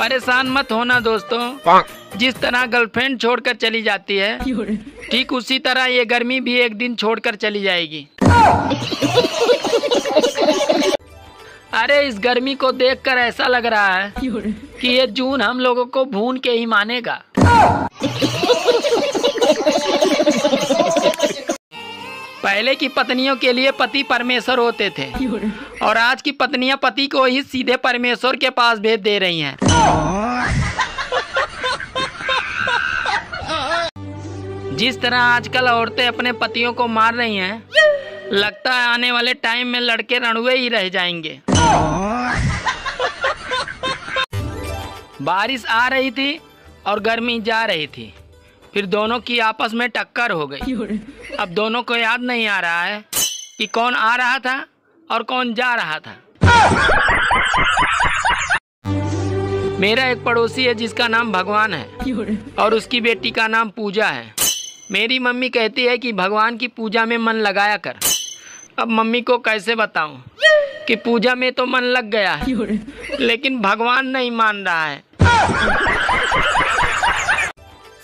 परेशान मत होना दोस्तों, जिस तरह गर्लफ्रेंड छोड़कर चली जाती है ठीक उसी तरह ये गर्मी भी एक दिन छोड़कर चली जाएगी। अरे इस गर्मी को देखकर ऐसा लग रहा है कि ये जून हम लोगों को भून के ही मानेगा। पहले की पत्नियों के लिए पति परमेश्वर होते थे और आज की पत्नियां पति को ही सीधे परमेश्वर के पास भेज दे रही हैं। जिस तरह आजकल औरतें अपने पतियों को मार रही हैं, लगता है आने वाले टाइम में लड़के रणुए ही रह जाएंगे। बारिश आ रही थी और गर्मी जा रही थी, फिर दोनों की आपस में टक्कर हो गई। अब दोनों को याद नहीं आ रहा है कि कौन आ रहा था और कौन जा रहा था। मेरा एक पड़ोसी है जिसका नाम भगवान है और उसकी बेटी का नाम पूजा है। मेरी मम्मी कहती है कि भगवान की पूजा में मन लगाया कर। अब मम्मी को कैसे बताऊं कि पूजा में तो मन लग गया है लेकिन भगवान नहीं मान रहा है।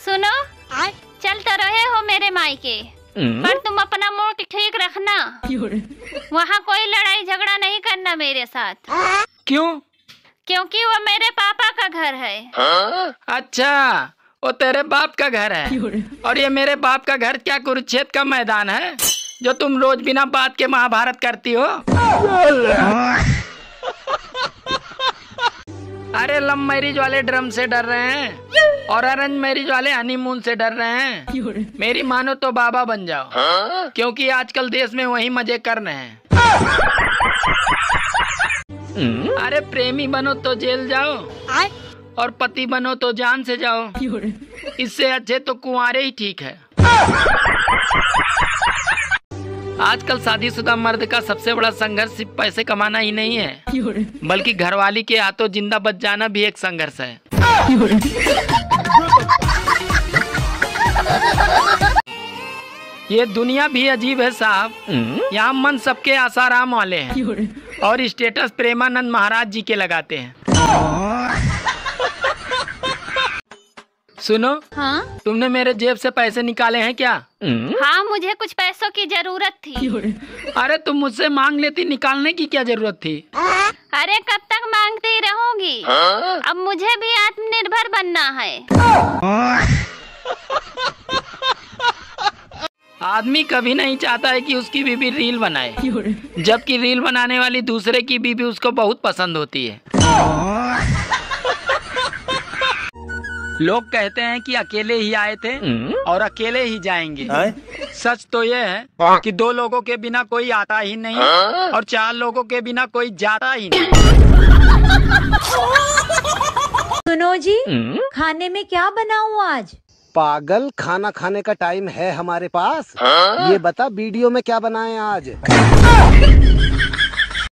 सुनो, चल तो रहे हो मेरे मायके, पर तुम अपना मूड ठीक रखना। वहाँ कोई लड़ाई झगड़ा नहीं करना मेरे साथ। क्यों? क्योंकि वो मेरे पापा का घर है। अच्छा, वो तेरे बाप का घर है और ये मेरे बाप का घर क्या कुरुक्षेत्र का मैदान है जो तुम रोज बिना बात के महाभारत करती हो? अरे लव मैरिज वाले ड्रम से डर रहे हैं और अरेंज मैरिज वाले हनीमून से डर रहे हैं। मेरी मानो तो बाबा बन जाओ, क्योंकि आजकल देश में वही मजे कर रहे हैं। अरे प्रेमी बनो तो जेल जाओ और पति बनो तो जान से जाओ। इससे अच्छे तो कुंवारे ही ठीक है। आजकल शादीशुदा मर्द का सबसे बड़ा संघर्ष सिर्फ पैसे कमाना ही नहीं है, बल्कि घरवाली के हाथों जिंदा बच जाना भी एक संघर्ष है। ये दुनिया भी अजीब है साहब। यहाँ मन सबके आसाराम वाले हैं और स्टेटस प्रेमानंद महाराज जी के लगाते हैं। सुनो, हाँ? तुमने मेरे जेब से पैसे निकाले हैं क्या? हाँ, मुझे कुछ पैसों की जरूरत थी। अरे तुम मुझसे मांग लेती, निकालने की क्या जरूरत थी? अरे कब तक मांगती रहूंगी? अब मुझे भी आत्मनिर्भर बनना है। आदमी कभी नहीं चाहता है कि उसकी बीबी रील बनाए, जबकि रील बनाने वाली दूसरे की बीबी उसको बहुत पसंद होती है। लोग कहते हैं कि अकेले ही आए थे और अकेले ही जाएंगे। सच तो ये है कि दो लोगों के बिना कोई आता ही नहीं और चार लोगों के बिना कोई जाता ही नहीं। सुनो जी, खाने में क्या बनाऊं आज? पागल, खाना खाने का टाइम है हमारे पास। ये बता वीडियो में क्या बनाएं आज?